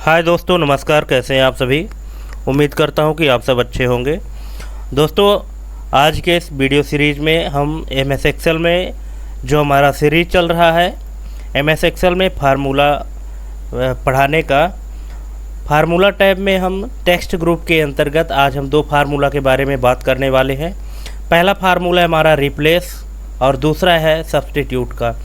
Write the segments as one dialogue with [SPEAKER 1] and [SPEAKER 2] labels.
[SPEAKER 1] हाय दोस्तों, नमस्कार। कैसे हैं आप सभी। उम्मीद करता हूं कि आप सब अच्छे होंगे। दोस्तों, आज के इस वीडियो सीरीज़ में हम एमएस एक्सेल में जो हमारा सीरीज चल रहा है एमएस एक्सेल में फार्मूला पढ़ाने का, फार्मूला टैब में हम टेक्स्ट ग्रुप के अंतर्गत आज हम दो फार्मूला के बारे में बात करने वाले हैं। पहला फार्मूला है हमारा रिप्लेस और दूसरा है सब्स्टिट्यूट का।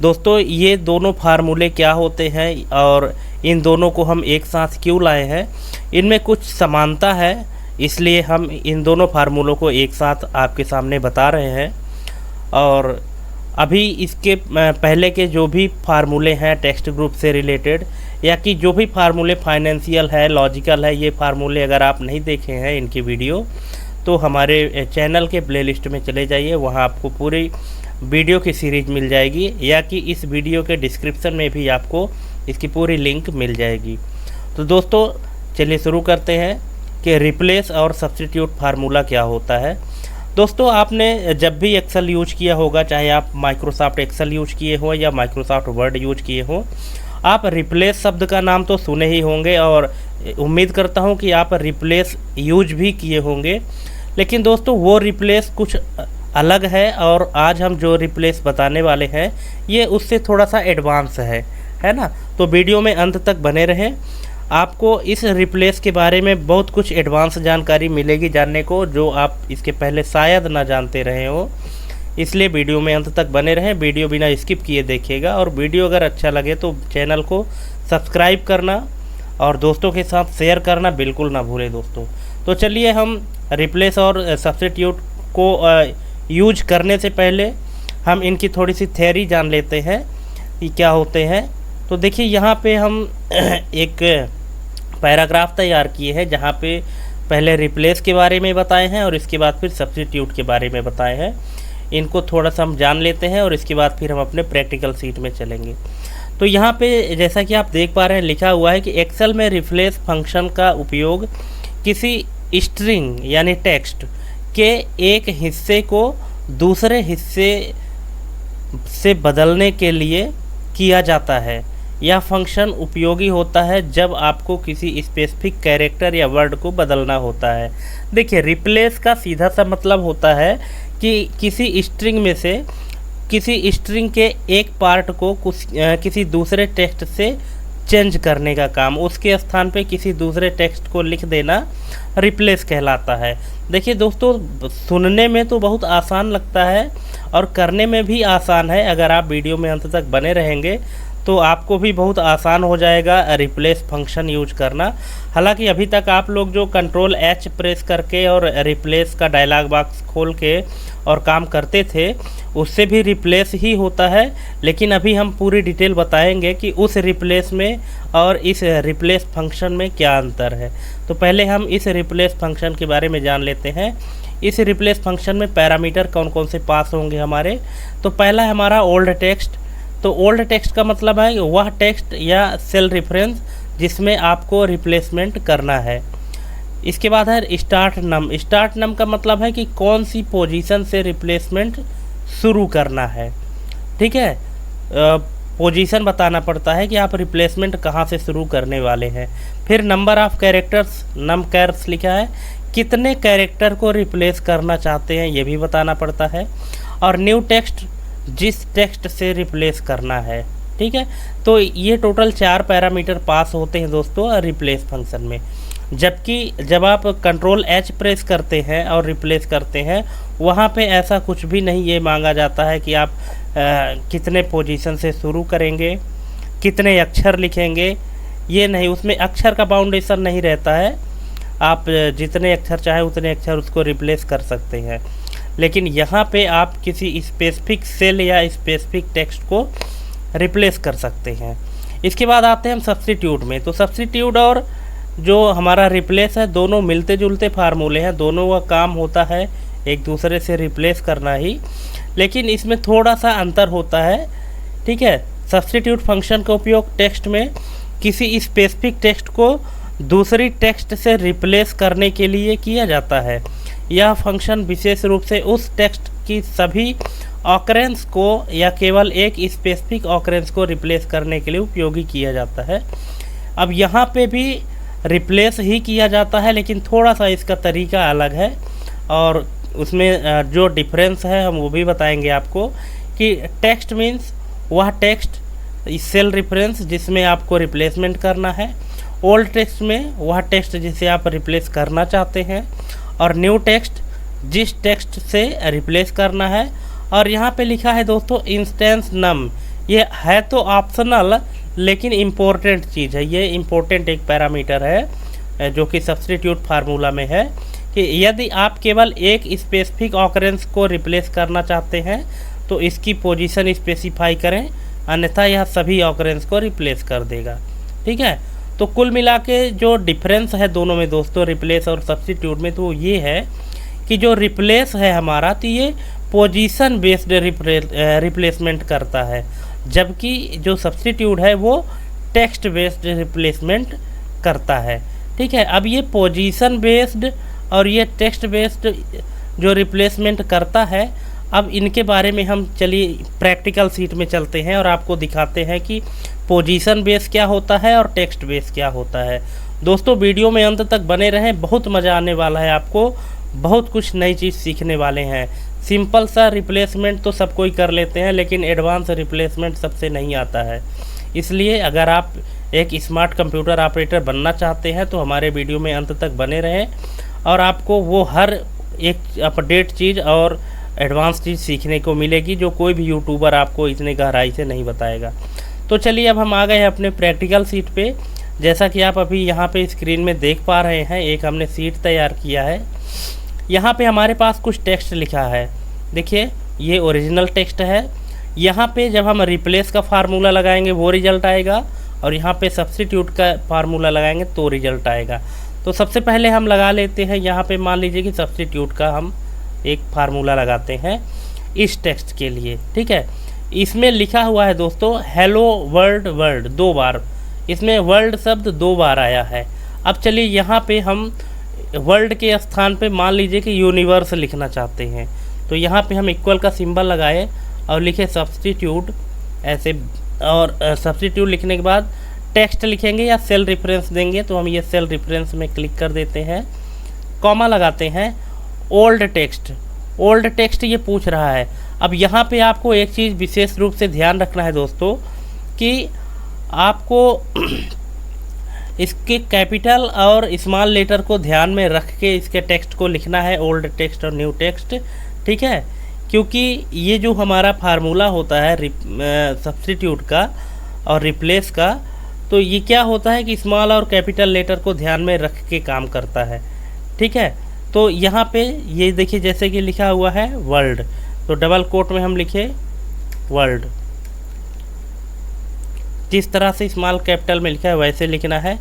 [SPEAKER 1] दोस्तों, ये दोनों फार्मूले क्या होते हैं और इन दोनों को हम एक साथ क्यों लाए हैं, इनमें कुछ समानता है, इसलिए हम इन दोनों फार्मूलों को एक साथ आपके सामने बता रहे हैं। और अभी इसके पहले के जो भी फार्मूले हैं टेक्स्ट ग्रुप से रिलेटेड या कि जो भी फार्मूले फाइनेंशियल है, लॉजिकल है, ये फार्मूले अगर आप नहीं देखे हैं इनकी वीडियो, तो हमारे चैनल के प्लेलिस्ट में चले जाइए, वहाँ आपको पूरी वीडियो की सीरीज़ मिल जाएगी, या कि इस वीडियो के डिस्क्रिप्शन में भी आपको इसकी पूरी लिंक मिल जाएगी। तो दोस्तों, चलिए शुरू करते हैं कि रिप्लेस और सब्स्टिट्यूट फार्मूला क्या होता है। दोस्तों, आपने जब भी एक्सेल यूज किया होगा, चाहे आप माइक्रोसॉफ्ट एक्सेल यूज किए हो या माइक्रोसॉफ्ट वर्ड यूज किए हो, आप रिप्लेस शब्द का नाम तो सुने ही होंगे और उम्मीद करता हूं कि आप रिप्लेस यूज भी किए होंगे। लेकिन दोस्तों, वो रिप्लेस कुछ अलग है और आज हम जो रिप्लेस बताने वाले हैं ये उससे थोड़ा सा एडवांस है ना। तो वीडियो में अंत तक बने रहें, आपको इस रिप्लेस के बारे में बहुत कुछ एडवांस जानकारी मिलेगी जानने को, जो आप इसके पहले शायद ना जानते रहे हो। इसलिए वीडियो में अंत तक बने रहें, वीडियो बिना स्किप किए देखिएगा। और वीडियो अगर अच्छा लगे तो चैनल को सब्सक्राइब करना और दोस्तों के साथ शेयर करना बिल्कुल ना भूलें दोस्तों। तो चलिए, हम रिप्लेस और सब्स्टिट्यूट को यूज करने से पहले हम इनकी थोड़ी सी थ्योरी जान लेते हैं कि क्या होते हैं। तो देखिए, यहाँ पे हम एक पैराग्राफ तैयार किए हैं जहाँ पे पहले रिप्लेस के बारे में बताए हैं और इसके बाद फिर सब्स्टिट्यूट के बारे में बताए हैं। इनको थोड़ा सा हम जान लेते हैं और इसके बाद फिर हम अपने प्रैक्टिकल सीट में चलेंगे। तो यहाँ पे जैसा कि आप देख पा रहे हैं, लिखा हुआ है कि एक्सेल में रिप्लेस फंक्शन का उपयोग किसी स्ट्रिंग यानी टेक्स्ट के एक हिस्से को दूसरे हिस्से से बदलने के लिए किया जाता है। यह फंक्शन उपयोगी होता है जब आपको किसी स्पेसिफिक कैरेक्टर या वर्ड को बदलना होता है। देखिए, रिप्लेस का सीधा सा मतलब होता है कि किसी स्ट्रिंग में से किसी स्ट्रिंग के एक पार्ट को किसी दूसरे टेक्स्ट से चेंज करने का काम, उसके स्थान पे किसी दूसरे टेक्स्ट को लिख देना रिप्लेस कहलाता है। देखिए दोस्तों, सुनने में तो बहुत आसान लगता है और करने में भी आसान है। अगर आप वीडियो में अंत तक बने रहेंगे तो आपको भी बहुत आसान हो जाएगा रिप्लेस फंक्शन यूज करना। हालांकि अभी तक आप लोग जो कंट्रोल एच प्रेस करके और रिप्लेस का डायलॉग बॉक्स खोल के और काम करते थे, उससे भी रिप्लेस ही होता है। लेकिन अभी हम पूरी डिटेल बताएंगे कि उस रिप्लेस में और इस रिप्लेस फंक्शन में क्या अंतर है। तो पहले हम इस रिप्लेस फंक्शन के बारे में जान लेते हैं। इस रिप्लेस फंक्शन में पैरामीटर कौन कौन से पास होंगे हमारे। तो पहला है हमारा ओल्ड टेक्स्ट। तो ओल्ड टेक्स्ट का मतलब है वह टेक्स्ट या सेल रेफरेंस जिसमें आपको रिप्लेसमेंट करना है। इसके बाद है स्टार्ट नम। स्टार्ट नम का मतलब है कि कौन सी पोजीशन से रिप्लेसमेंट शुरू करना है। ठीक है, पोजीशन बताना पड़ता है कि आप रिप्लेसमेंट कहाँ से शुरू करने वाले हैं। फिर number of characters, num chars लिखा है, कितने कैरेक्टर को रिप्लेस करना चाहते हैं ये भी बताना पड़ता है। और न्यू टेक्स्ट, जिस टेक्स्ट से रिप्लेस करना है। ठीक है, तो ये टोटल 4 पैरामीटर पास होते हैं दोस्तों रिप्लेस फंक्शन में। जबकि जब आप कंट्रोल एच प्रेस करते हैं और रिप्लेस करते हैं, वहाँ पे ऐसा कुछ भी नहीं ये मांगा जाता है कि आप कितने पोजीशन से शुरू करेंगे, कितने अक्षर लिखेंगे, ये नहीं। उसमें अक्षर का बाउंडेशन नहीं रहता है, आप जितने अक्षर चाहे उतने अक्षर उसको रिप्लेस कर सकते हैं। लेकिन यहाँ पे आप किसी स्पेसिफिक सेल या स्पेसिफिक टेक्स्ट को रिप्लेस कर सकते हैं। इसके बाद आते हैं हम सब्स्टिट्यूट में। तो सब्स्टिट्यूट और जो हमारा रिप्लेस है, दोनों मिलते जुलते फार्मूले हैं, दोनों का काम होता है एक दूसरे से रिप्लेस करना ही, लेकिन इसमें थोड़ा सा अंतर होता है। ठीक है, सब्स्टिट्यूट फंक्शन का उपयोग टेक्स्ट में किसी स्पेसिफिक टेक्स्ट को दूसरी टेक्स्ट से रिप्लेस करने के लिए किया जाता है। यह फंक्शन विशेष रूप से उस टेक्स्ट की सभी ऑकरेंस को या केवल एक स्पेसिफिक ऑकरेंस को रिप्लेस करने के लिए उपयोगी किया जाता है। अब यहाँ पे भी रिप्लेस ही किया जाता है, लेकिन थोड़ा सा इसका तरीका अलग है और उसमें जो डिफरेंस है हम वो भी बताएंगे आपको। कि टेक्स्ट मीन्स वह टेक्स्ट सेल रेफरेंस जिसमें आपको रिप्लेसमेंट करना है, ओल्ड टेक्स्ट में वह टेक्स्ट जिसे आप रिप्लेस करना चाहते हैं, और न्यू टेक्स्ट जिस टेक्स्ट से रिप्लेस करना है। और यहाँ पे लिखा है दोस्तों इंस्टेंस नम, ये है तो ऑप्शनल लेकिन इम्पोर्टेंट चीज़ है, ये इम्पोर्टेंट एक पैरामीटर है जो कि सब्स्टिट्यूट फार्मूला में है कि यदि आप केवल एक स्पेसिफिक ऑकरेंस को रिप्लेस करना चाहते हैं तो इसकी पोजीशन स्पेसिफाई करें, अन्यथा यह सभी ऑकरेंस को रिप्लेस कर देगा। ठीक है, तो कुल मिला के जो डिफरेंस है दोनों में दोस्तों, रिप्लेस और सब्स्टिट्यूट में, तो ये है कि जो रिप्लेस है हमारा तो ये पोजीशन बेस्ड रिप्लेसमेंट करता है, जबकि जो सब्स्टिट्यूट है वो टेक्स्ट बेस्ड रिप्लेसमेंट करता है। ठीक है, अब ये पोजीशन बेस्ड और ये टेक्स्ट बेस्ड जो रिप्लेसमेंट करता है, अब इनके बारे में हम चलिए प्रैक्टिकल सीट में चलते हैं और आपको दिखाते हैं कि पोजीशन बेस क्या होता है और टेक्स्ट बेस क्या होता है। दोस्तों वीडियो में अंत तक बने रहें, बहुत मज़ा आने वाला है, आपको बहुत कुछ नई चीज़ सीखने वाले हैं। सिंपल सा रिप्लेसमेंट तो सब कोई कर लेते हैं, लेकिन एडवांस रिप्लेसमेंट सबसे नहीं आता है। इसलिए अगर आप एक स्मार्ट कंप्यूटर ऑपरेटर बनना चाहते हैं तो हमारे वीडियो में अंत तक बने रहें और आपको वो हर एक अपडेट चीज़ और एडवांस चीज़ सीखने को मिलेगी जो कोई भी यूट्यूबर आपको इतने गहराई से नहीं बताएगा। तो चलिए अब हम आ गए हैं अपने प्रैक्टिकल सीट पे। जैसा कि आप अभी यहाँ पे स्क्रीन में देख पा रहे हैं, एक हमने सीट तैयार किया है। यहाँ पे हमारे पास कुछ टेक्स्ट लिखा है, देखिए ये ओरिजिनल टेक्स्ट है। यहाँ पे जब हम रिप्लेस का फार्मूला लगाएंगे वो रिजल्ट आएगा, और यहाँ पे सब्स्टिट्यूट का फार्मूला लगाएंगे तो रिजल्ट आएगा। तो सबसे पहले हम लगा लेते हैं, यहाँ पे मान लीजिए कि सब्स्टिट्यूट का हम एक फार्मूला लगाते हैं इस टेक्स्ट के लिए। ठीक है, इसमें लिखा हुआ है दोस्तों हेलो वर्ल्ड, वर्ल्ड 2 बार, इसमें वर्ल्ड शब्द 2 बार आया है। अब चलिए यहाँ पे हम वर्ल्ड के स्थान पे मान लीजिए कि यूनिवर्स लिखना चाहते हैं, तो यहाँ पे हम इक्वल का सिंबल लगाए और लिखे सब्स्टिट्यूट ऐसे, और सब्स्टिट्यूट लिखने के बाद टेक्स्ट लिखेंगे या सेल रेफरेंस देंगे, तो हम ये सेल रेफरेंस में क्लिक कर देते हैं, कॉमा लगाते हैं, ओल्ड टेक्स्ट। ओल्ड टेक्स्ट ये पूछ रहा है। अब यहाँ पे आपको एक चीज़ विशेष रूप से ध्यान रखना है दोस्तों कि आपको इसके कैपिटल और स्मॉल लेटर को ध्यान में रख के इसके टेक्स्ट को लिखना है, ओल्ड टेक्स्ट और न्यू टेक्स्ट। ठीक है, क्योंकि ये जो हमारा फार्मूला होता है सब्स्टिट्यूट का और रिप्लेस का, तो ये क्या होता है कि स्मॉल और कैपिटल लेटर को ध्यान में रख के काम करता है। ठीक है, तो यहाँ पे ये देखिए जैसे कि लिखा हुआ है वर्ल्ड, तो डबल कोट में हम लिखे वर्ल्ड, जिस तरह से स्मॉल कैपिटल में लिखा है वैसे लिखना है,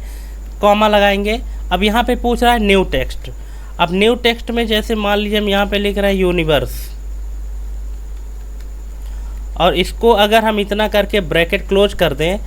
[SPEAKER 1] कॉमा लगाएंगे। अब यहाँ पे पूछ रहा है न्यू टेक्स्ट। अब न्यू टेक्स्ट में जैसे मान लीजिए हम यहाँ पे लिख रहे हैं यूनिवर्स, और इसको अगर हम इतना करके ब्रैकेट क्लोज कर दें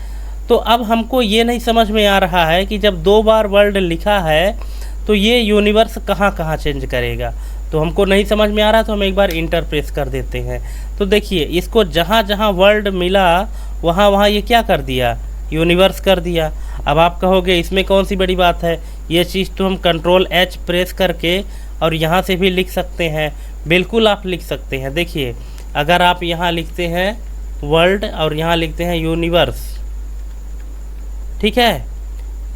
[SPEAKER 1] तो अब हमको ये नहीं समझ में आ रहा है कि जब 2 बार वर्ल्ड लिखा है तो ये यूनिवर्स कहाँ कहाँ चेंज करेगा, तो हमको नहीं समझ में आ रहा, तो हम एक बार इंटर प्रेस कर देते हैं। तो देखिए इसको जहाँ जहाँ वर्ल्ड मिला वहाँ वहाँ ये क्या कर दिया, यूनिवर्स कर दिया। अब आप कहोगे इसमें कौन सी बड़ी बात है, ये चीज़ तो हम कंट्रोल H प्रेस करके और यहाँ से भी लिख सकते हैं। बिल्कुल आप लिख सकते हैं। देखिए अगर आप यहाँ लिखते हैं वर्ल्ड और यहाँ लिखते हैं यूनिवर्स, ठीक है,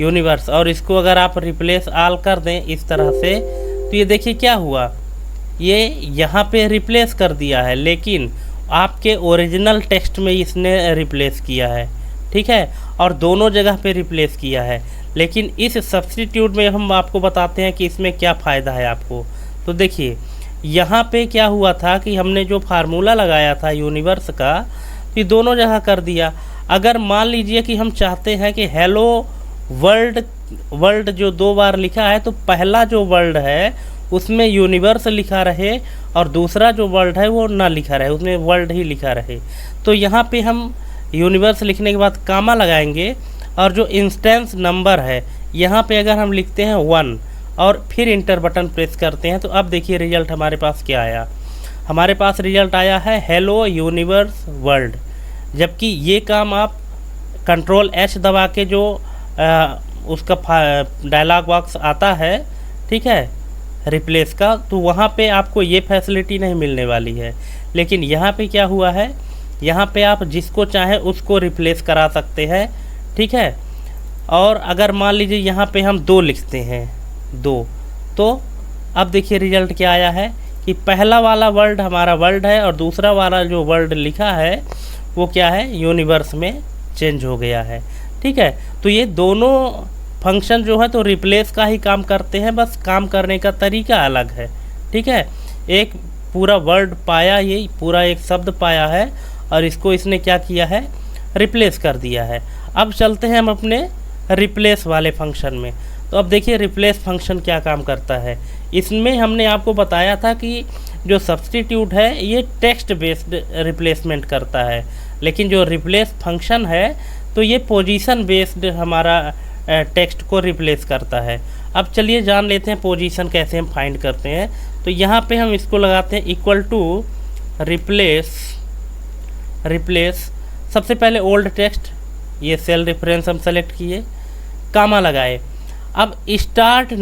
[SPEAKER 1] यूनिवर्स, और इसको अगर आप रिप्लेस आल कर दें इस तरह से, तो ये देखिए क्या हुआ, ये यहाँ पे रिप्लेस कर दिया है, लेकिन आपके ओरिजिनल टेक्स्ट में इसने रिप्लेस किया है। ठीक है, और दोनों जगह पे रिप्लेस किया है। लेकिन इस सब्स्टिट्यूट में हम आपको बताते हैं कि इसमें क्या फ़ायदा है आपको। तो देखिए यहाँ पे क्या हुआ था कि हमने जो फार्मूला लगाया था यूनिवर्स का, ये दोनों जगह कर दिया। अगर मान लीजिए कि हम चाहते हैं कि हेलो वर्ल्ड, वर्ल्ड जो 2 बार लिखा है, तो पहला जो वर्ल्ड है उसमें यूनिवर्स लिखा रहे और दूसरा जो वर्ल्ड है वो ना लिखा रहे, उसमें वर्ल्ड ही लिखा रहे। तो यहाँ पे हम यूनिवर्स लिखने के बाद कामा लगाएंगे, और जो इंस्टेंस नंबर है यहाँ पे अगर हम लिखते हैं 1 और फिर इंटर बटन प्रेस करते हैं, तो अब देखिए रिजल्ट हमारे पास क्या आया। हमारे पास रिजल्ट आया है हेलो यूनिवर्स वर्ल्ड। जबकि ये काम आप कंट्रोल H दबा के जो उसका डायलॉग बॉक्स आता है, ठीक है, रिप्लेस का, तो वहाँ पे आपको ये फैसिलिटी नहीं मिलने वाली है। लेकिन यहाँ पे क्या हुआ है, यहाँ पे आप जिसको चाहें उसको रिप्लेस करा सकते हैं, ठीक है। और अगर मान लीजिए यहाँ पे हम 2 लिखते हैं 2, तो अब देखिए रिजल्ट क्या आया है कि पहला वाला वर्ड हमारा वर्ल्ड है और दूसरा वाला जो वर्ड लिखा है वो क्या है, यूनिवर्स में चेंज हो गया है, ठीक है। तो ये दोनों फंक्शन जो है तो रिप्लेस का ही काम करते हैं, बस काम करने का तरीका अलग है, ठीक है। एक पूरा वर्ड पाया, ये पूरा एक शब्द पाया है और इसको इसने क्या किया है, रिप्लेस कर दिया है। अब चलते हैं हम अपने रिप्लेस वाले फंक्शन में। तो अब देखिए रिप्लेस फंक्शन क्या काम करता है। इसमें हमने आपको बताया था कि जो सब्स्टिट्यूट है ये टेक्स्ट बेस्ड रिप्लेसमेंट करता है, लेकिन जो रिप्लेस फंक्शन है तो ये पोजीशन बेस्ड हमारा टेक्स्ट को रिप्लेस करता है। अब चलिए जान लेते हैं पोजीशन कैसे हम फाइंड करते हैं। तो यहाँ पे हम इसको लगाते हैं इक्वल टू रिप्लेस सबसे पहले ओल्ड टेक्स्ट, ये सेल रेफरेंस हम सेलेक्ट किए, कामा लगाए। अब स्टार्ट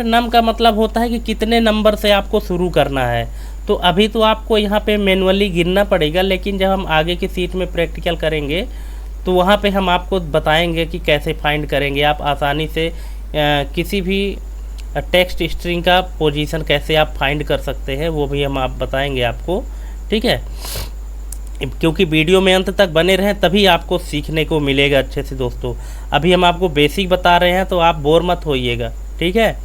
[SPEAKER 1] नम का मतलब होता है कि कितने नंबर से आपको शुरू करना है। तो अभी तो आपको यहाँ पे मैनुअली गिनना पड़ेगा, लेकिन जब हम आगे की सीट में प्रैक्टिकल करेंगे तो वहाँ पे हम आपको बताएंगे कि कैसे फाइंड करेंगे आप आसानी से किसी भी टेक्स्ट स्ट्रिंग का पोजीशन कैसे आप फाइंड कर सकते हैं, वो भी हम आप बताएंगे आपको, ठीक है। क्योंकि वीडियो में अंत तक बने रहें तभी आपको सीखने को मिलेगा अच्छे से दोस्तों। अभी हम आपको बेसिक बता रहे हैं तो आप बोर मत होइएगा, ठीक है।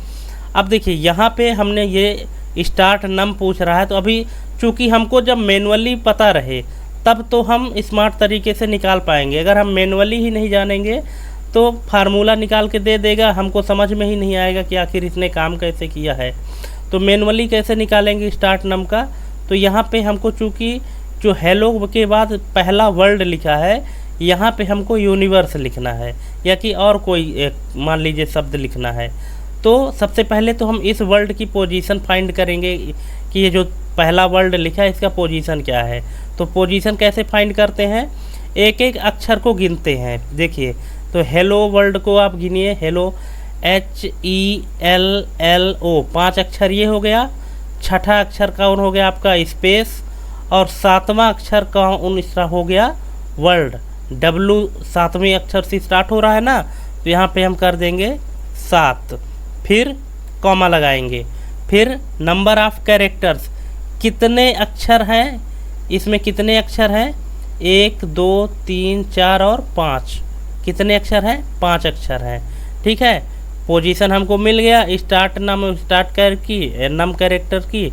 [SPEAKER 1] अब देखिए यहाँ पे हमने ये स्टार्ट नम पूछ रहा है, तो अभी चूँकि हमको जब मैनुअली पता रहे तब तो हम स्मार्ट तरीके से निकाल पाएंगे। अगर हम मैनुअली ही नहीं जानेंगे तो फार्मूला निकाल के दे देगा, हमको समझ में ही नहीं आएगा कि आखिर इसने काम कैसे किया है। तो मैनुअली कैसे निकालेंगे स्टार्ट नम का, तो यहाँ पे हमको चूँकि जो हेलो के बाद पहला वर्ड लिखा है, यहाँ पे हमको यूनिवर्स लिखना है या कि और कोई मान लीजिए शब्द लिखना है। तो सबसे पहले तो हम इस वर्ड की पोजीशन फाइंड करेंगे कि ये जो पहला वर्ड लिखा है इसका पोजीशन क्या है। तो पोजीशन कैसे फाइंड करते हैं, एक एक अक्षर को गिनते हैं। देखिए तो हेलो वर्ड को आप गिनिए, हेलो HELLO 5 अक्षर ये हो गया। छठा अक्षर कौन हो गया आपका, स्पेस, और 7वां अक्षर कौन इसका हो गया, वर्ड। W 7वें अक्षर से स्टार्ट हो रहा है ना, तो यहाँ पे हम कर देंगे 7, फिर कॉमा लगाएंगे, फिर नंबर ऑफ कैरेक्टर्स, कितने अक्षर हैं इसमें, कितने अक्षर हैं 1 2 3 4 और 5, कितने अक्षर हैं 5 अक्षर हैं, ठीक है। पोजीशन हमको मिल गया स्टार्ट नम कैरेक्टर की।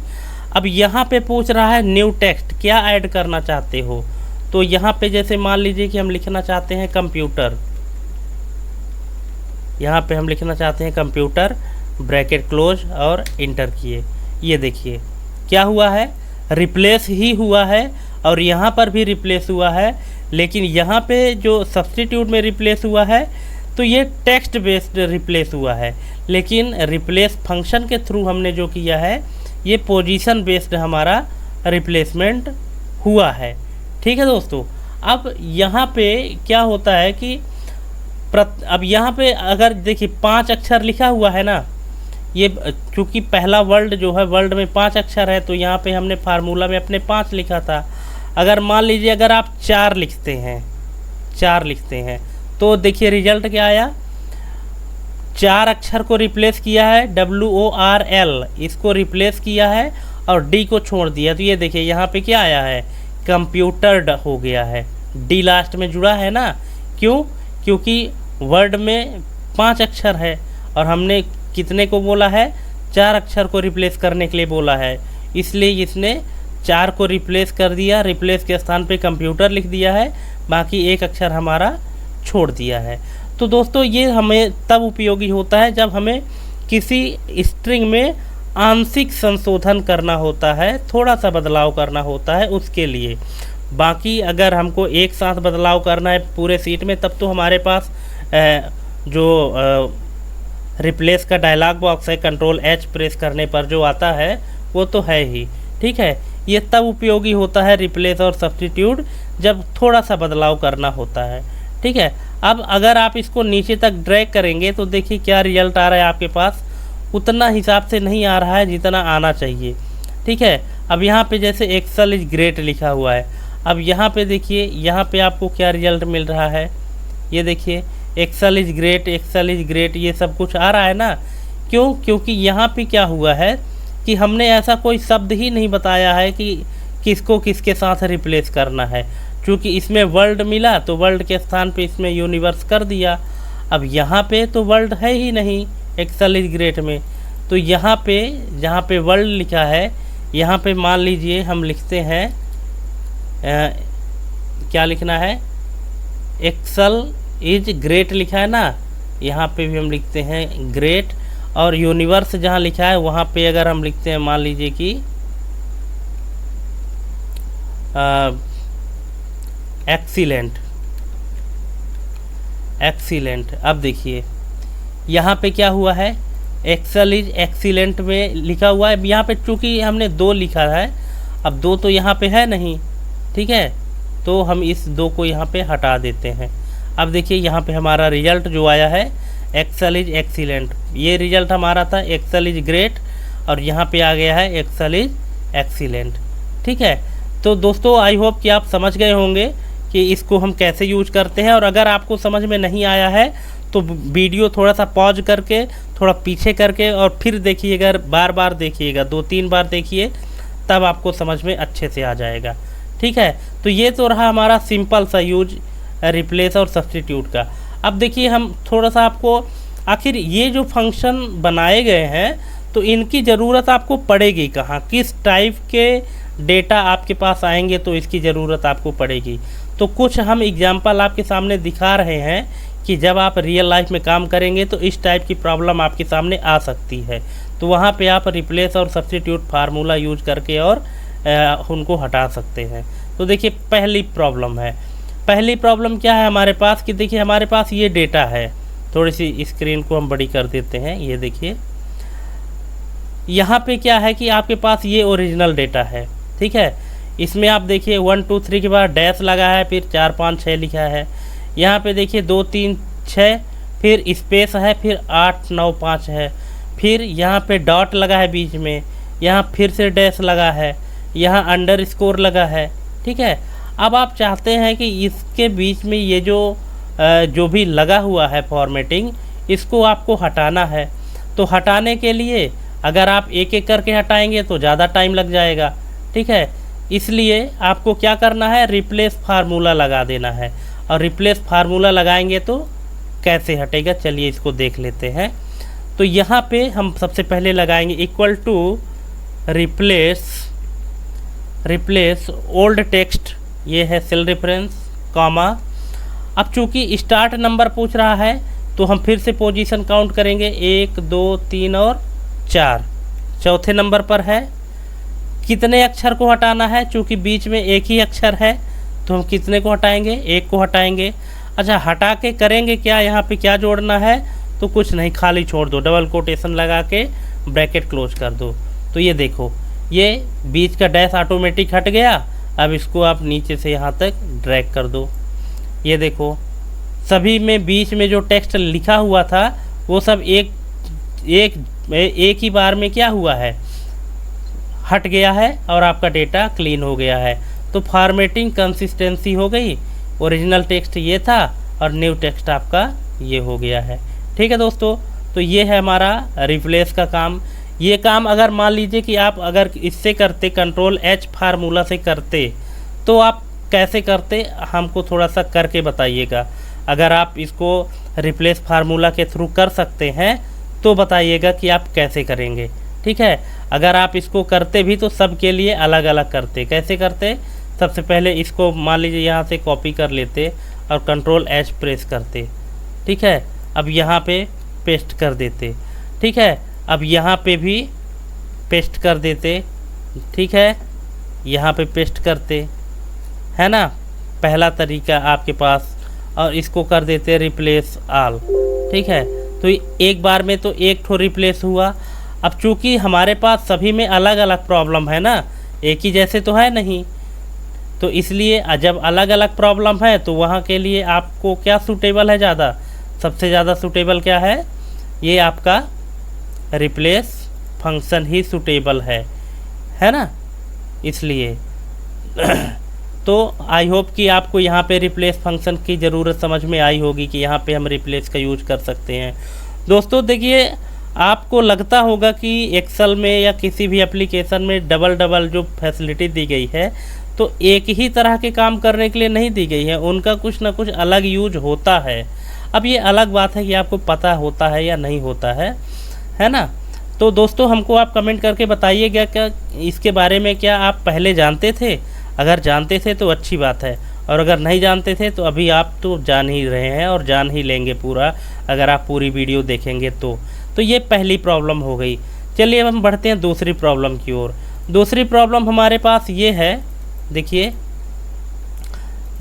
[SPEAKER 1] अब यहाँ पे पूछ रहा है न्यू टेक्स्ट, क्या ऐड करना चाहते हो। तो यहाँ पे जैसे मान लीजिए कि हम लिखना चाहते हैं कंप्यूटर, यहाँ पे हम लिखना चाहते हैं कंप्यूटर, ब्रैकेट क्लोज और इंटर किए। ये देखिए क्या हुआ है, रिप्लेस ही हुआ है और यहाँ पर भी रिप्लेस हुआ है, लेकिन यहाँ पे जो सब्स्टिट्यूट में रिप्लेस हुआ है तो ये टेक्स्ट बेस्ड रिप्लेस हुआ है, लेकिन रिप्लेस फंक्शन के थ्रू हमने जो किया है ये पोजीशन बेस्ड हमारा रिप्लेसमेंट हुआ है, ठीक है दोस्तों। अब यहाँ पे क्या होता है कि अब यहाँ पे अगर देखिए 5 अक्षर लिखा हुआ है ना, ये चूँकि पहला वर्ड जो है वर्ड में 5 अक्षर है, तो यहाँ पे हमने फार्मूला में अपने 5 लिखा था। अगर मान लीजिए अगर आप 4 लिखते हैं तो देखिए रिजल्ट क्या आया, 4 अक्षर को रिप्लेस किया है, WORL इसको रिप्लेस किया है और D को छोड़ दिया। तो ये देखिए यहाँ पे क्या आया है, कंप्यूटर्ड हो गया है, D लास्ट में जुड़ा है ना। क्यों, क्योंकि वर्ड में 5 अक्षर है और हमने कितने को बोला है, 4 अक्षर को रिप्लेस करने के लिए बोला है, इसलिए इसने 4 को रिप्लेस कर दिया, रिप्लेस के स्थान पे कंप्यूटर लिख दिया है, बाकी 1 अक्षर हमारा छोड़ दिया है। तो दोस्तों ये हमें तब उपयोगी होता है जब हमें किसी स्ट्रिंग में आंशिक संशोधन करना होता है, थोड़ा सा बदलाव करना होता है उसके लिए। बाकी अगर हमको एक साथ बदलाव करना है पूरे सीट में, तब तो हमारे पास जो रिप्लेस का डायलॉग बॉक्स है, कंट्रोल H प्रेस करने पर जो आता है वो तो है ही, ठीक है। ये तब उपयोगी होता है रिप्लेस और सब्स्टिट्यूट जब थोड़ा सा बदलाव करना होता है, ठीक है। अब अगर आप इसको नीचे तक ड्रैग करेंगे तो देखिए क्या रिजल्ट आ रहा है आपके पास, उतना हिसाब से नहीं आ रहा है जितना आना चाहिए। ठीक है, अब यहाँ पे जैसे एक्सेल इज ग्रेट लिखा हुआ है, अब यहाँ पे देखिए यहाँ पे आपको क्या रिजल्ट मिल रहा है, ये देखिए एक्सेल इज ग्रेट ये सब कुछ आ रहा है ना। क्यों? क्योंकि यहाँ पे क्या हुआ है कि हमने ऐसा कोई शब्द ही नहीं बताया है कि किसको किसके साथ रिप्लेस करना है। क्योंकि इसमें वर्ल्ड मिला तो वर्ल्ड के स्थान पे इसमें यूनिवर्स कर दिया। अब यहाँ पे तो वर्ल्ड है ही नहीं एक्सेल इज ग्रेट में, तो यहाँ पे जहाँ पे वर्ल्ड लिखा है यहाँ पे मान लीजिए हम लिखते हैं क्या लिखना है, एक्सेल इज ग्रेट लिखा है ना, यहाँ पे भी हम लिखते हैं ग्रेट, और यूनिवर्स जहाँ लिखा है वहाँ पे अगर हम लिखते हैं मान लीजिए कि एक्सीलेंट। अब देखिए यहाँ पे क्या हुआ है, एक्सेल इज एक्सीलेंट में लिखा हुआ है, यहाँ पे चूँकि हमने 2 लिखा है, अब 2 तो यहाँ पे है नहीं, ठीक है, तो हम इस 2 को यहाँ पे हटा देते हैं। अब देखिए यहाँ पे हमारा रिजल्ट जो आया है एक्सेल इज एक्सीलेंट, ये रिजल्ट हमारा था एक्सेल इज ग्रेट, और यहाँ पे आ गया है एक्सेल इज एक्सीलेंट। ठीक है, तो दोस्तों आई होप कि आप समझ गए होंगे कि इसको हम कैसे यूज करते हैं। और अगर आपको समझ में नहीं आया है तो वीडियो थोड़ा सा पॉज करके थोड़ा पीछे करके और फिर देखिएगा, बार बार देखिएगा, 2-3 बार देखिए, तब आपको समझ में अच्छे से आ जाएगा। ठीक है, तो ये तो रहा हमारा सिंपल सा यूज रिप्लेस और सब्स्टिट्यूट का। अब देखिए हम थोड़ा सा आपको, आखिर ये जो फंक्शन बनाए गए हैं तो इनकी ज़रूरत आपको पड़ेगी कहाँ, किस टाइप के डेटा आपके पास आएंगे तो इसकी ज़रूरत आपको पड़ेगी। तो कुछ हम एग्जाम्पल आपके सामने दिखा रहे हैं कि जब आप रियल लाइफ में काम करेंगे तो इस टाइप की प्रॉब्लम आपके सामने आ सकती है, तो वहाँ पे आप रिप्लेस और सब्स्टिट्यूट फार्मूला यूज करके और उनको हटा सकते हैं। तो देखिए पहली प्रॉब्लम क्या है हमारे पास कि देखिए हमारे पास ये डेटा है, थोड़ी सी स्क्रीन को हम बड़ी कर देते हैं, ये देखिए यहाँ पे क्या है कि आपके पास ये ओरिजिनल डेटा है। ठीक है, इसमें आप देखिए 1 2 3 के बाद डैश लगा है, फिर 4 5 6 लिखा है, यहाँ पे देखिए 2 3 6, फिर स्पेस है, फिर 8 9 5 है, फिर यहाँ पे डॉट लगा है बीच में, यहाँ फिर से डैश लगा है, यहाँ अंडरस्कोर लगा है। ठीक है, अब आप चाहते हैं कि इसके बीच में ये जो भी लगा हुआ है फॉर्मेटिंग, इसको आपको हटाना है। तो हटाने के लिए अगर आप एक एक करके हटाएंगे तो ज़्यादा टाइम लग जाएगा। ठीक है, इसलिए आपको क्या करना है, रिप्लेस फार्मूला लगा देना है। और रिप्लेस फार्मूला लगाएंगे तो कैसे हटेगा, चलिए इसको देख लेते हैं। तो यहाँ पे हम सबसे पहले लगाएंगे equal to replace old text, ये है सेल रेफरेंस, कॉमा। अब चूँकि स्टार्ट नंबर पूछ रहा है तो हम फिर से पोजीशन काउंट करेंगे, 1 2 3 और 4, चौथे नंबर पर है। कितने अक्षर को हटाना है, चूँकि बीच में एक ही अक्षर है तो हम कितने को हटाएंगे, 1 को हटाएंगे। अच्छा, हटा के करेंगे क्या, यहाँ पे क्या जोड़ना है, तो कुछ नहीं, खाली छोड़ दो, डबल कोटेशन लगा के ब्रैकेट क्लोज कर दो। तो ये देखो, ये बीच का डैश ऑटोमेटिक हट गया। अब इसको आप नीचे से यहाँ तक ड्रैग कर दो, ये देखो सभी में बीच में जो टेक्स्ट लिखा हुआ था वो सब एक ही बार में क्या हुआ है, हट गया है, और आपका डेटा क्लीन हो गया है। तो फॉर्मेटिंग कंसिस्टेंसी हो गई, ओरिजिनल टेक्स्ट ये था और न्यू टेक्स्ट आपका ये हो गया है। ठीक है दोस्तों, तो ये है हमारा रिप्लेस का काम। ये काम अगर मान लीजिए कि आप अगर इससे करते, Ctrl+H फार्मूला से करते, तो आप कैसे करते हमको थोड़ा सा करके बताइएगा। अगर आप इसको रिप्लेस फार्मूला के थ्रू कर सकते हैं तो बताइएगा कि आप कैसे करेंगे। ठीक है, अगर आप इसको करते भी तो सब के लिए अलग अलग करते। कैसे करते, सबसे पहले इसको मान लीजिए यहाँ से कॉपी कर लेते और Ctrl+H प्रेस करते। ठीक है, अब यहाँ पे पेस्ट कर देते। ठीक है, अब यहाँ पे भी पेस्ट कर देते। ठीक है, यहाँ पे पेस्ट करते, है ना, पहला तरीका आपके पास। और इसको कर देते रिप्लेस ऑल। ठीक है, तो एक बार में तो एक ठो रिप्लेस हुआ। अब चूँकि हमारे पास सभी में अलग अलग प्रॉब्लम है ना, एक ही जैसे तो है नहीं, तो इसलिए जब अलग अलग प्रॉब्लम है तो वहाँ के लिए आपको क्या सूटेबल है ज़्यादा, सबसे ज़्यादा सूटेबल क्या है, ये आपका रिप्लेस फंक्शन ही सूटेबल है ना। इसलिए तो आई होप कि आपको यहाँ पे रिप्लेस फंक्शन की ज़रूरत समझ में आई होगी कि यहाँ पे हम रिप्लेस का यूज कर सकते हैं। दोस्तों देखिए, आपको लगता होगा कि एक्सेल में या किसी भी एप्लीकेशन में डबल जो फैसिलिटी दी गई है तो एक ही तरह के काम करने के लिए नहीं दी गई है, उनका कुछ ना कुछ अलग यूज होता है। अब ये अलग बात है कि आपको पता होता है या नहीं होता है ना। तो दोस्तों हमको आप कमेंट करके बताइएगा क्या इसके बारे में, क्या आप पहले जानते थे? अगर जानते थे तो अच्छी बात है, और अगर नहीं जानते थे तो अभी आप तो जान ही रहे हैं और जान ही लेंगे पूरा, अगर आप पूरी वीडियो देखेंगे तो ये पहली प्रॉब्लम हो गई। चलिए अब हम बढ़ते हैं दूसरी प्रॉब्लम की ओर। दूसरी प्रॉब्लम हमारे पास ये है, देखिए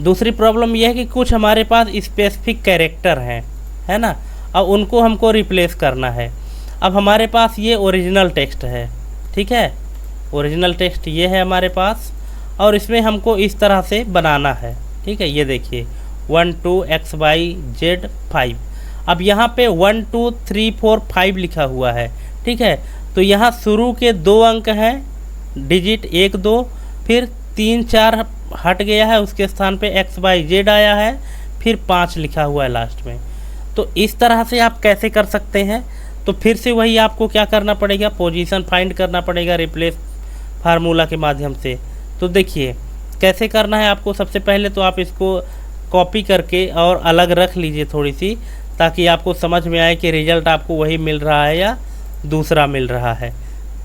[SPEAKER 1] दूसरी प्रॉब्लम ये है कि कुछ हमारे पास स्पेसिफिक कैरेक्टर हैं, है ना, अब उनको हमको रिप्लेस करना है। अब हमारे पास ये ओरिजिनल टेक्स्ट है, ठीक है, ओरिजिनल टेक्स्ट ये है हमारे पास, और इसमें हमको इस तरह से बनाना है, ठीक है। ये देखिए 1 2 x y z 5। अब यहाँ पे 1 2 3 4 5 लिखा हुआ है, ठीक है। तो यहाँ शुरू के 2 अंक हैं, डिजिट 1 2, फिर 3 4 हट गया है, उसके स्थान पे x y z आया है, फिर 5 लिखा हुआ है लास्ट में। तो इस तरह से आप कैसे कर सकते हैं? तो फिर से वही आपको क्या करना पड़ेगा, पोजीशन फाइंड करना पड़ेगा रिप्लेस फार्मूला के माध्यम से। तो देखिए कैसे करना है आपको। सबसे पहले तो आप इसको कॉपी करके और अलग रख लीजिए थोड़ी सी, ताकि आपको समझ में आए कि रिजल्ट आपको वही मिल रहा है या दूसरा मिल रहा है,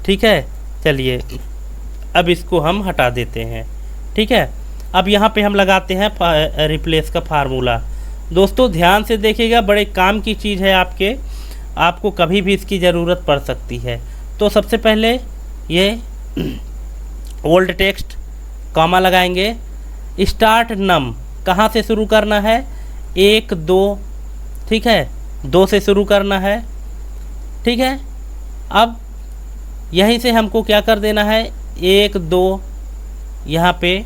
[SPEAKER 1] ठीक है। चलिए अब इसको हम हटा देते हैं, ठीक है। अब यहाँ पे हम लगाते हैं रिप्लेस का फार्मूला। दोस्तों ध्यान से देखिएगा, बड़े काम की चीज़ है आपको कभी भी इसकी ज़रूरत पड़ सकती है। तो सबसे पहले ये ओल्ड टेक्स्ट कॉमा लगाएंगे, स्टार्ट नम कहाँ से शुरू करना है, 1 2, ठीक है, 2 से शुरू करना है, ठीक है। अब यहीं से हमको क्या कर देना है, 1 2, यहाँ पे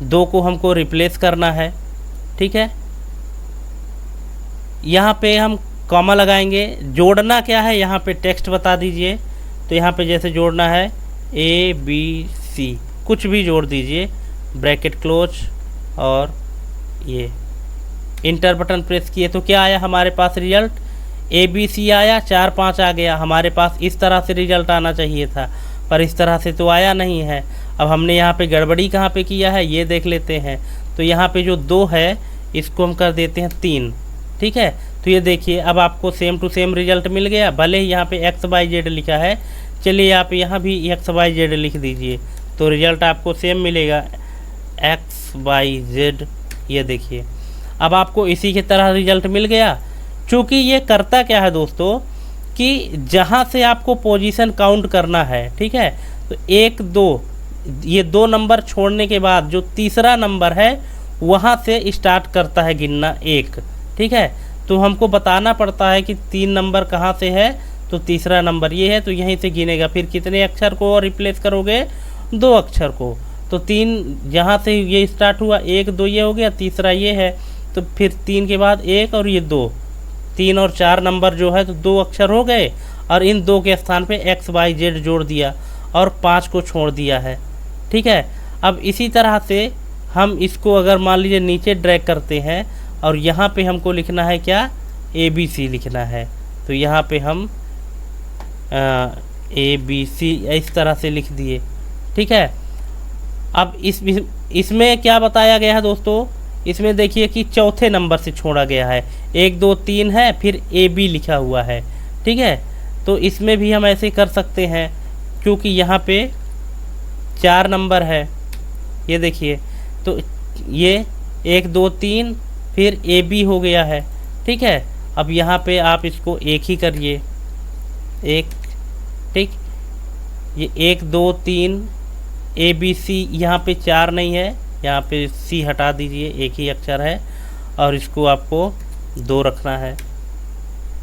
[SPEAKER 1] 2 को हमको रिप्लेस करना है, ठीक है। यहाँ पे हम कॉमा लगाएंगे, जोड़ना क्या है, यहाँ पे टेक्स्ट बता दीजिए। तो यहाँ पे जैसे जोड़ना है ABC, कुछ भी जोड़ दीजिए, ब्रैकेट क्लोज, और ये इंटर बटन प्रेस किए तो क्या आया हमारे पास रिजल्ट, ABC आया, 4 5 आ गया। हमारे पास इस तरह से रिजल्ट आना चाहिए था, पर इस तरह से तो आया नहीं है। अब हमने यहाँ पे गड़बड़ी कहाँ पे किया है ये देख लेते हैं। तो यहाँ पे जो 2 है इसको हम कर देते हैं 3, ठीक है। तो ये देखिए अब आपको सेम टू सेम रिजल्ट मिल गया, भले ही यहाँ पे x y z लिखा है। चलिए आप यहाँ भी x y z लिख दीजिए तो रिजल्ट आपको सेम मिलेगा, x y z। ये देखिए अब आपको इसी की तरह रिजल्ट मिल गया। चूँकि ये करता क्या है दोस्तों कि जहाँ से आपको पोजीशन काउंट करना है, ठीक है, तो 1 2, ये 2 नंबर छोड़ने के बाद जो तीसरा नंबर है वहाँ से स्टार्ट करता है गिनना 1, ठीक है। तो हमको बताना पड़ता है कि 3 नंबर कहाँ से है, तो तीसरा नंबर ये है, तो यहीं से गिनेगा। फिर कितने अक्षर को रिप्लेस करोगे, 2 अक्षर को। तो 3 यहाँ से ये स्टार्ट हुआ, 1 2 ये हो गया, तीसरा ये है, तो फिर 3 के बाद 1 और ये 2, 3 और 4 नंबर जो है तो 2 अक्षर हो गए, और इन 2 के स्थान पे x y z जोड़ दिया और 5 को छोड़ दिया है, ठीक है। अब इसी तरह से हम इसको अगर मान लीजिए नीचे ड्रैग करते हैं और यहाँ पे हमको लिखना है क्या, ABC लिखना है। तो यहाँ पे हम ABC इस तरह से लिख दिए, ठीक है। अब इसमें क्या बताया गया है दोस्तों, इसमें देखिए कि चौथे नंबर से छोड़ा गया है, 1 2 3 है, फिर AB लिखा हुआ है, ठीक है। तो इसमें भी हम ऐसे कर सकते हैं, क्योंकि यहाँ पे 4 नंबर है, ये देखिए। तो ये 1 2 3 फिर AB हो गया है, ठीक है। अब यहाँ पे आप इसको 1 ही करिए, 1, ठीक। ये 1 2 3 ABC, यहाँ पे 4 नहीं है, यहाँ पे C हटा दीजिए, 1 ही अक्षर है, और इसको आपको 2 रखना है,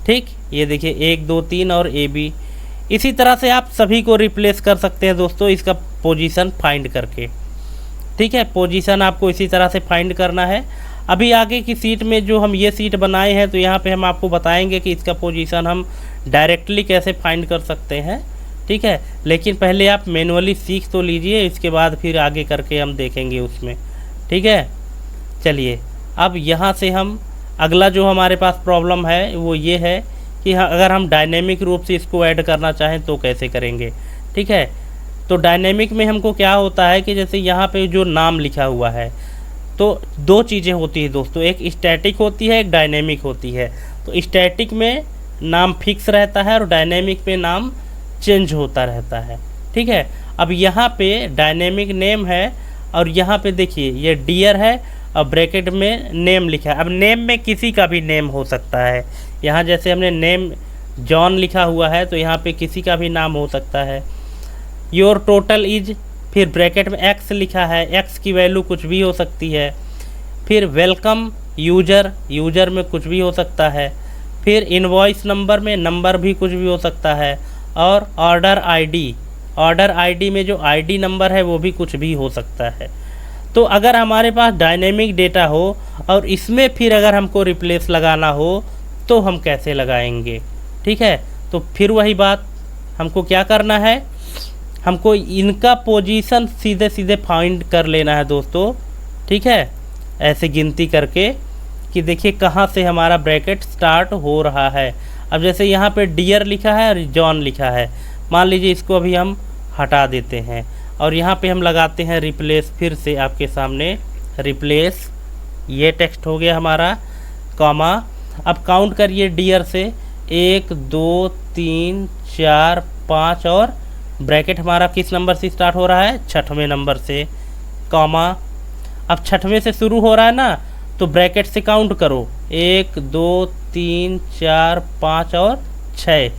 [SPEAKER 1] ठीक। ये देखिए 1 2 3 और AB। इसी तरह से आप सभी को रिप्लेस कर सकते हैं दोस्तों, इसका पोजीशन फाइंड करके। ठीक है, पोजीशन आपको इसी तरह से फाइंड करना है। अभी आगे की सीट में जो हम ये सीट बनाए हैं तो यहाँ पे हम आपको बताएंगे कि इसका पोजीशन हम डायरेक्टली कैसे फाइंड कर सकते हैं, ठीक है। लेकिन पहले आप मैनुअली सीख तो लीजिए, इसके बाद फिर आगे करके हम देखेंगे उसमें, ठीक है। चलिए, अब यहाँ से हम अगला जो हमारे पास प्रॉब्लम है वो ये है कि अगर हम डायनेमिक रूप से इसको ऐड करना चाहें तो कैसे करेंगे, ठीक है। तो डायनेमिक में हमको क्या होता है कि जैसे यहाँ पे जो नाम लिखा हुआ है तो दो चीज़ें होती है दोस्तों, एक स्टैटिक होती है, एक डायनेमिक होती है। तो स्टैटिक में नाम फिक्स रहता है और डायनेमिक में नाम चेंज होता रहता है, ठीक है। अब यहाँ पे डायनेमिक नेम है और यहाँ पे देखिए ये डियर है और ब्रैकेट में नेम लिखा है। अब नेम में किसी का भी नेम हो सकता है, यहाँ जैसे हमने नेम जॉन लिखा हुआ है तो यहाँ पे किसी का भी नाम हो सकता है। योर टोटल इज, फिर ब्रैकेट में एक्स लिखा है, एक्स की वैल्यू कुछ भी हो सकती है। फिर वेलकम यूजर, यूजर में कुछ भी हो सकता है। फिर इनवॉइस नंबर में नंबर भी कुछ भी हो सकता है। और ऑर्डर आईडी, ऑर्डर आईडी में जो आईडी नंबर है वो भी कुछ भी हो सकता है। तो अगर हमारे पास डायनेमिक डेटा हो और इसमें फिर अगर हमको रिप्लेस लगाना हो तो हम कैसे लगाएंगे, ठीक है। तो फिर वही बात, हमको क्या करना है, हमको इनका पोजीशन सीधे सीधे फाइंड कर लेना है दोस्तों, ठीक है। ऐसे गिनती करके कि देखिए कहाँ से हमारा ब्रैकेट स्टार्ट हो रहा है। अब जैसे यहाँ पे डियर लिखा है और जॉन लिखा है, मान लीजिए इसको अभी हम हटा देते हैं और यहाँ पे हम लगाते हैं रिप्लेस। फिर से आपके सामने रिप्लेस, ये टेक्स्ट हो गया हमारा, कॉमा। अब काउंट करिए डियर से 1 2 3 4 5 और ब्रैकेट हमारा किस नंबर से स्टार्ट हो रहा है, 6वें नंबर से, कॉमा। अब 6वें से शुरू हो रहा है ना तो ब्रैकेट से काउंट करो 1 2 3 4 5 और 6।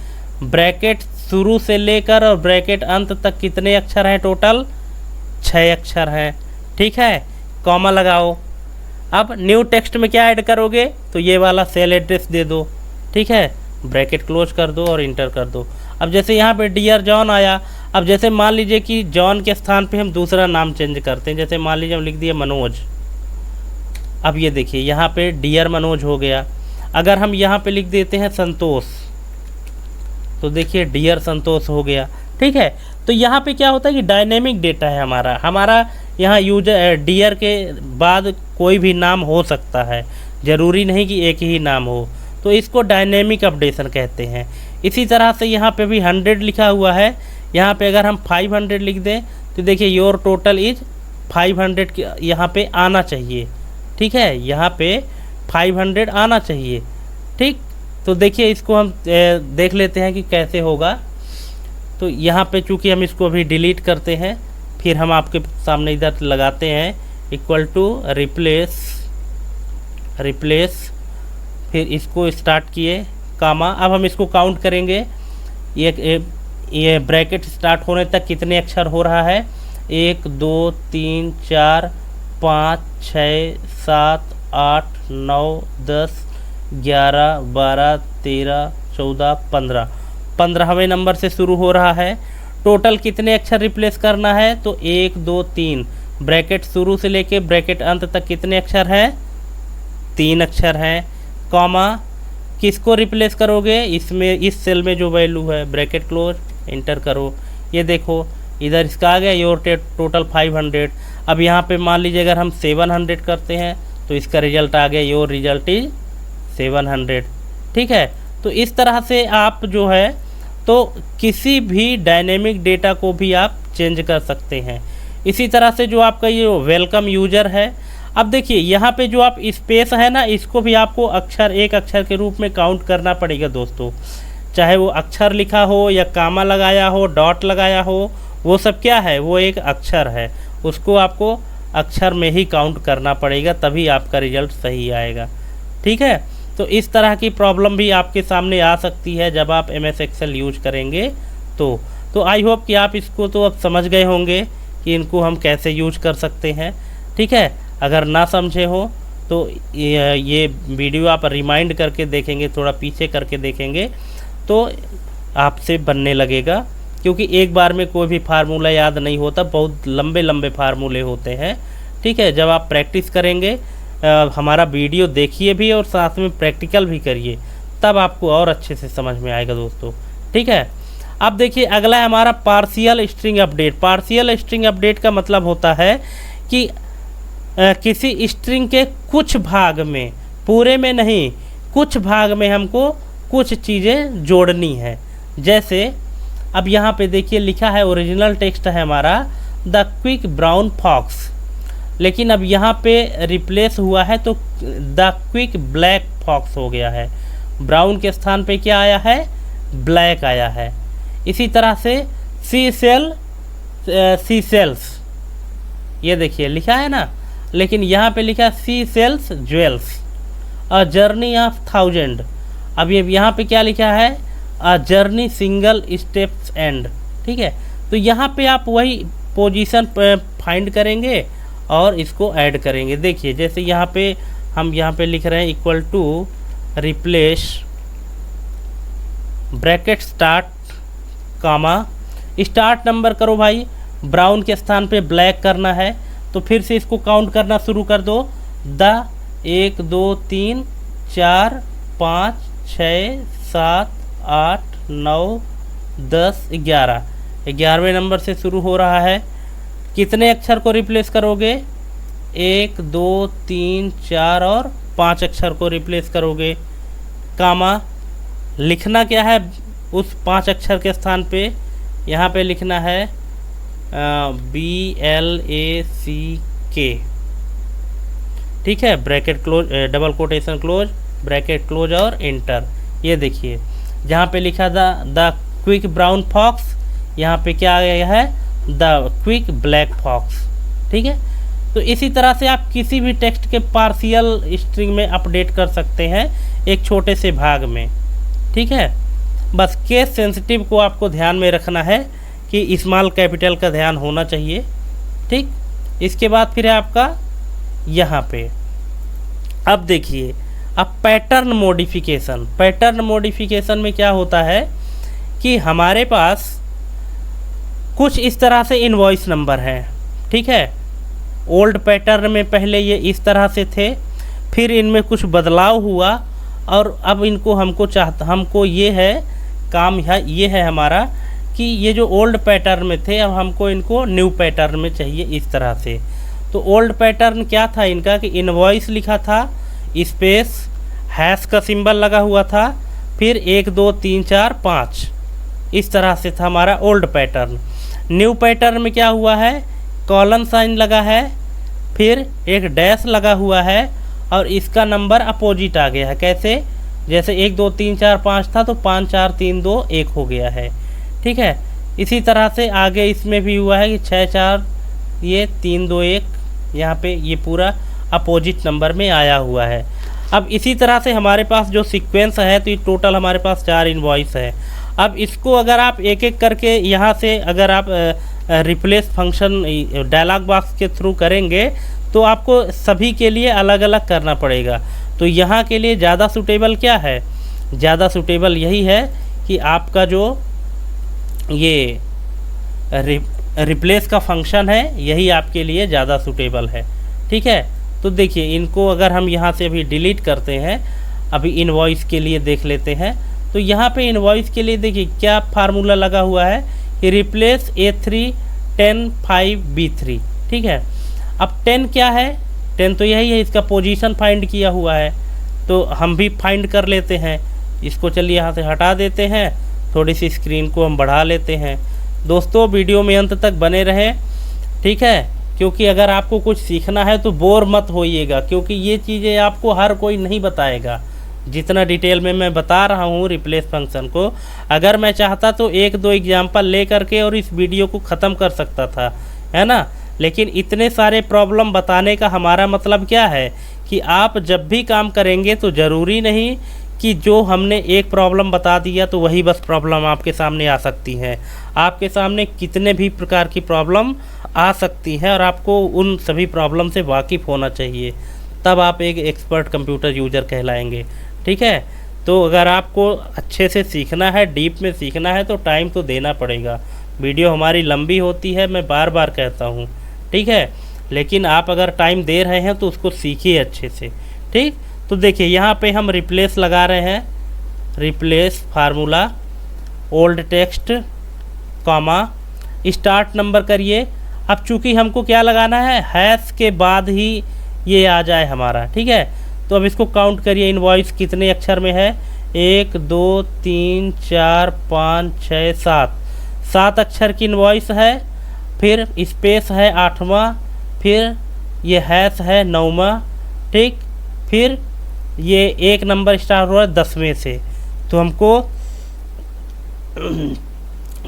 [SPEAKER 1] ब्रैकेट शुरू से लेकर और ब्रैकेट अंत तक कितने अक्षर हैं टोटल, 6 अक्षर हैं, ठीक है। कॉमा लगाओ। अब न्यू टेक्स्ट में क्या ऐड करोगे, तो ये वाला सेल एड्रेस दे दो, ठीक है। ब्रैकेट क्लोज कर दो और इंटर कर दो। अब जैसे यहाँ पे डियर जॉन आया, अब जैसे मान लीजिए कि जॉन के स्थान पे हम दूसरा नाम चेंज करते हैं, जैसे मान लीजिए हम लिख दिए मनोज। अब ये देखिए यहाँ पे डियर मनोज हो गया। अगर हम यहाँ पे लिख देते हैं संतोष तो देखिए डियर संतोष हो गया, ठीक है। तो यहाँ पे क्या होता है कि डायनेमिक डेटा है हमारा यहाँ यूजर डियर के बाद कोई भी नाम हो सकता है, ज़रूरी नहीं कि एक ही नाम हो, तो इसको डायनेमिक अपडेशन कहते हैं। इसी तरह से यहाँ पे भी 100 लिखा हुआ है, यहाँ पे अगर हम 500 लिख दें तो देखिए योर टोटल इज 500 यहाँ पे आना चाहिए, ठीक है। यहाँ पे 500 आना चाहिए, ठीक। तो देखिए इसको हम देख लेते हैं कि कैसे होगा। तो यहाँ पे चूँकि हम इसको अभी डिलीट करते हैं, फिर हम आपके सामने इधर लगाते हैं इक्वल टू रिप्लेस, फिर इसको स्टार्ट किए, कामा। अब हम इसको काउंट करेंगे, ये ब्रैकेट स्टार्ट होने तक कितने अक्षर हो रहा है, 1 2 3 4 5 6 7 8 9 10 11 12 13 14 15, 15वें नंबर से शुरू हो रहा है। टोटल कितने अक्षर रिप्लेस करना है, तो 1 2 3, ब्रैकेट शुरू से लेके ब्रैकेट अंत तक कितने अक्षर हैं, 3 अक्षर हैं, कॉमा। किसको रिप्लेस करोगे, इसमें इस सेल में जो वैल्यू है, ब्रैकेट क्लोज, इंटर करो। ये देखो इधर इसका आ गया योर टोटल 500। अब यहाँ पे मान लीजिए अगर हम 700 करते हैं तो इसका रिजल्ट आ गया योर रिजल्ट इज 700, ठीक है। तो इस तरह से आप जो है तो किसी भी डायनेमिक डेटा को भी आप चेंज कर सकते हैं। इसी तरह से जो आपका ये वेलकम यूजर है, अब देखिए यहाँ पे जो आप स्पेस है ना, इसको भी आपको अक्षर, एक अक्षर के रूप में काउंट करना पड़ेगा दोस्तों। चाहे वो अक्षर लिखा हो या कामा लगाया हो, डॉट लगाया हो, वो सब क्या है, वो एक अक्षर है, उसको आपको अक्षर में ही काउंट करना पड़ेगा, तभी आपका रिजल्ट सही आएगा, ठीक है। तो इस तरह की प्रॉब्लम भी आपके सामने आ सकती है जब आप MS एक्सेल यूज करेंगे। तो आई होप कि आप इसको तो अब समझ गए होंगे कि इनको हम कैसे यूज कर सकते हैं, ठीक है। अगर ना समझे हो तो ये वीडियो आप रिमाइंड करके देखेंगे, थोड़ा पीछे करके देखेंगे तो आपसे बनने लगेगा, क्योंकि एक बार में कोई भी फार्मूला याद नहीं होता, बहुत लंबे लंबे फार्मूले होते हैं। ठीक है, जब आप प्रैक्टिस करेंगे, हमारा वीडियो देखिए भी और साथ में प्रैक्टिकल भी करिए, तब आपको और अच्छे से समझ में आएगा दोस्तों। ठीक है, अब देखिए अगला है हमारा partial string update. Partial string update का मतलब होता है कि किसी स्ट्रिंग के कुछ भाग में, पूरे में नहीं, कुछ भाग में हमको कुछ चीज़ें जोड़नी है। जैसे अब यहाँ पे देखिए लिखा है, ओरिजिनल टेक्स्ट है हमारा द क्विक ब्राउन फॉक्स, लेकिन अब यहाँ पे रिप्लेस हुआ है तो द क्विक ब्लैक फॉक्स हो गया है। ब्राउन के स्थान पे क्या आया है, ब्लैक आया है। इसी तरह से सी सेल्स, ये देखिए लिखा है ना, लेकिन यहाँ पे लिखा सी सेल्स ज्वेल्स, अ जर्नी ऑफ 1000। अब ये यहाँ पे क्या लिखा है, a journey single steps end. ठीक है, तो यहाँ पे आप वही पोजीशन फाइंड करेंगे और इसको ऐड करेंगे। देखिए जैसे यहाँ पे हम यहाँ पे लिख रहे हैं equal to replace bracket start comma, start number करो भाई, ब्राउन के स्थान पे ब्लैक करना है, तो फिर से इसको काउंट करना शुरू कर दो। 1 2 3 4 5 6 7 8 9 10 11, 11वें नंबर से शुरू हो रहा है। कितने अक्षर को रिप्लेस करोगे, 1 2 3 4 और 5 अक्षर को रिप्लेस करोगे। कामा, लिखना क्या है उस 5 अक्षर के स्थान पे, यहाँ पे लिखना है BLACK। ठीक है, bracket close, double quotation close, bracket close और इंटर। ये देखिए जहाँ पे लिखा द क्विक ब्राउन फॉक्स, यहाँ पे क्या आ गया है, द क्विक ब्लैक फॉक्स। ठीक है, तो इसी तरह से आप किसी भी टेक्स्ट के पार्शियल स्ट्रिंग में अपडेट कर सकते हैं एक छोटे से भाग में। ठीक है, बस केस सेंसिटिव को आपको ध्यान में रखना है कि स्मॉल कैपिटल का ध्यान होना चाहिए। ठीक, इसके बाद फिर है आपका यहाँ पे, अब देखिए अब पैटर्न मॉडिफिकेशन। पैटर्न मॉडिफिकेशन में क्या होता है कि हमारे पास कुछ इस तरह से इनवॉइस नंबर हैं। ठीक है, ओल्ड पैटर्न में पहले ये इस तरह से थे, फिर इनमें कुछ बदलाव हुआ और अब इनको हमको ये है काम, ये है हमारा कि ये जो ओल्ड पैटर्न में थे अब हमको इनको न्यू पैटर्न में चाहिए इस तरह से। तो ओल्ड पैटर्न क्या था इनका कि इनवॉइस लिखा था, स्पेस, हैश का सिंबल लगा हुआ था, फिर 1 2 3 4 5, इस तरह से था हमारा ओल्ड पैटर्न। न्यू पैटर्न में क्या हुआ है, कॉलन साइन लगा है, फिर एक डैश लगा हुआ है और इसका नंबर अपोजिट आ गया है। कैसे, जैसे 1 2 3 4 5 था तो 5 4 3 2 1 हो गया है। ठीक है, इसी तरह से आगे इसमें भी हुआ है कि 6 4 ये 3 2 1, यहाँ पे ये पूरा अपोजिट नंबर में आया हुआ है। अब इसी तरह से हमारे पास जो सीक्वेंस है, तो ये टोटल हमारे पास 4 इनवॉइस है। अब इसको अगर आप एक एक करके यहाँ से अगर आप रिप्लेस फंक्शन डायलॉग बॉक्स के थ्रू करेंगे तो आपको सभी के लिए अलग अलग करना पड़ेगा। तो यहाँ के लिए ज़्यादा सूटेबल क्या है, ज़्यादा सूटेबल यही है कि आपका जो ये रिप्लेस का फंक्शन है यही आपके लिए ज़्यादा सूटेबल है। ठीक है, तो देखिए इनको अगर हम यहाँ से अभी डिलीट करते हैं, अभी इनवॉइस के लिए देख लेते हैं। तो यहाँ पे इनवॉइस के लिए देखिए क्या फार्मूला लगा हुआ है कि रिप्लेस A3 10 5 B3। ठीक है, अब 10 क्या है, 10 तो यही है, इसका पोजीशन फाइंड किया हुआ है, तो हम भी फाइंड कर लेते हैं। इसको चलिए यहाँ से हटा देते हैं, थोड़ी सी स्क्रीन को हम बढ़ा लेते हैं। दोस्तों वीडियो में अंत तक बने रहें, ठीक है, क्योंकि अगर आपको कुछ सीखना है तो बोर मत होइएगा, क्योंकि ये चीज़ें आपको हर कोई नहीं बताएगा। जितना डिटेल में मैं बता रहा हूँ रिप्लेस फंक्शन को, अगर मैं चाहता तो 1-2 एग्जाम्पल ले करके और इस वीडियो को ख़त्म कर सकता था, है ना। लेकिन इतने सारे प्रॉब्लम बताने का हमारा मतलब क्या है कि आप जब भी काम करेंगे तो ज़रूरी नहीं कि जो हमने एक प्रॉब्लम बता दिया तो वही बस प्रॉब्लम आपके सामने आ सकती है। आपके सामने कितने भी प्रकार की प्रॉब्लम आ सकती हैं और आपको उन सभी प्रॉब्लम से वाकिफ़ होना चाहिए, तब आप एक एक्सपर्ट कंप्यूटर यूज़र कहलाएंगे। ठीक है, तो अगर आपको अच्छे से सीखना है, डीप में सीखना है, तो टाइम तो देना पड़ेगा। वीडियो हमारी लंबी होती है, मैं बार बार कहता हूँ, ठीक है। लेकिन आप अगर टाइम दे रहे हैं तो उसको सीखिए अच्छे से, ठीक। तो देखिए यहाँ पे हम रिप्लेस लगा रहे हैं, replace formula, old text, comma, start number करिए। अब चूँकि हमको क्या लगाना है, हैश के बाद ही ये आ जाए हमारा, ठीक है। तो अब इसको काउंट करिए, इनवॉइस कितने अक्षर में है, 1 2 3 4 5 6 7 अक्षर की इनवॉइस है। फिर स्पेस है 8वां, फिर ये हैश है 9वां, ठीक। फिर ये एक नंबर स्टार्ट हुआ 10वें से। तो हमको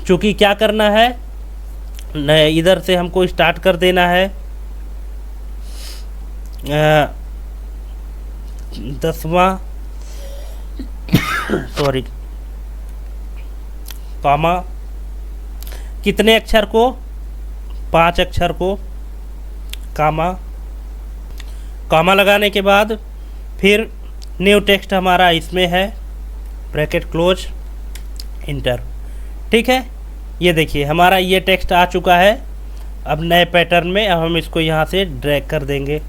[SPEAKER 1] चूँकि क्या करना है, इधर से हमको स्टार्ट कर देना है 10वां सॉरी, कॉमा, कितने अक्षर को, 5 अक्षर को, कॉमा, कॉमा लगाने के बाद फिर न्यू टेक्स्ट हमारा इसमें है, ब्रैकेट क्लोज, इंटर, ठीक है। ये देखिए हमारा ये टेक्स्ट आ चुका है अब नए पैटर्न में। अब हम इसको यहाँ से ड्रैग कर देंगे।